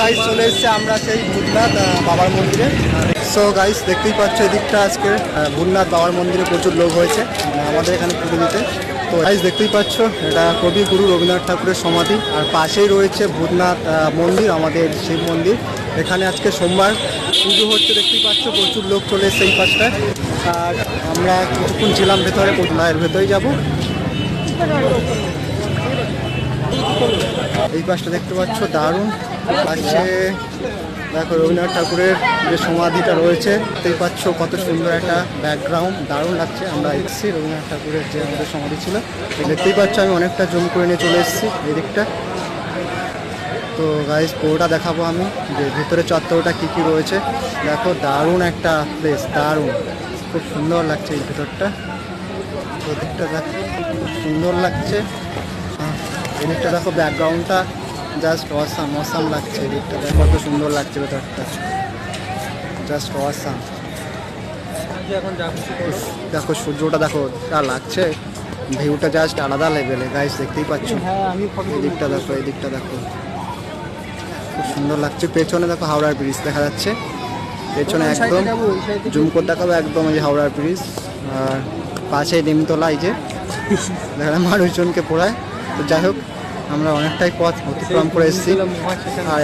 Guys চলে এসেছে আমরা সেই ভূতনাথ বাবার মন্দিরে। সো গাইস দেখতেই পাচ্ছ এদিকটা আজকে ভূতনাথ বাবার মন্দিরে প্রচুর লোক হয়েছে আমাদের এখানে পুজো দিতে। তো গাইস দেখতেই পাচ্ছ এটা কবিগুরু রবীন্দ্রনাথ ঠাকুরের সমাধি, আর পাশেই রয়েছে ভূতনাথ মন্দির, আমাদের শিব মন্দির। এখানে আজকে সোমবার পুজো হচ্ছে, দেখতেই পাচ্ছ প্রচুর লোক চলে এসেছে এই পাশটায়। আর আমরা কিছুক্ষণ ছিলাম ভেতরে, এর ভেতরেই যাবো। এই পাশটা দেখতে পাচ্ছ দারুণ পাশে দেখো রবীন্দ্রনাথ ঠাকুরের যে সমাধিটা রয়েছে, দেখতেই পাচ্ছ কত সুন্দর একটা ব্যাকগ্রাউন্ড, দারুণ লাগছে। আমরা এসেছি রবীন্দ্রনাথ ঠাকুরের যে আমাদের সমাধি ছিল, দেখতেই পাচ্ছ আমি অনেকটা জুম করে নিয়ে চলে এসেছি এই দিকটা। তো গাইস পুরোটা দেখাবো আমি যে ভিতরে চত্বরটা কী কী রয়েছে। দেখো দারুণ একটা প্লেস, দারুণ, খুব সুন্দর লাগছে এই ভিতরটা। তো দিকটা দেখো খুব সুন্দর লাগছে। এদিকটা দেখো ব্যাকগ্রাউন্ডটা জাস্ট অসাম লাগছে। এদিকটা দেখো কত সুন্দর লাগছে ভেতরটা, জাস্ট অসাম। দেখো সূর্যটা দেখো যা লাগছে, ভিউটা জাস্ট আলাদা লেভেলে গাইস, দেখতেই পাচ্ছ। এদিকটা দেখো, এদিকটা দেখো খুব সুন্দর লাগছে। পেছনে দেখো হাওড়ার ব্রিজ দেখা যাচ্ছে, পেছনে একদম জুম করে দেখাবো একদম এই হাওড়ার ব্রিজ। আর পাশে নিমতলা, এই যে দেখা মানুষজনকে পড়ায়। তো যাই হোক আমরা অনেকটাই পথ অতিক্রম করে এসেছি। আর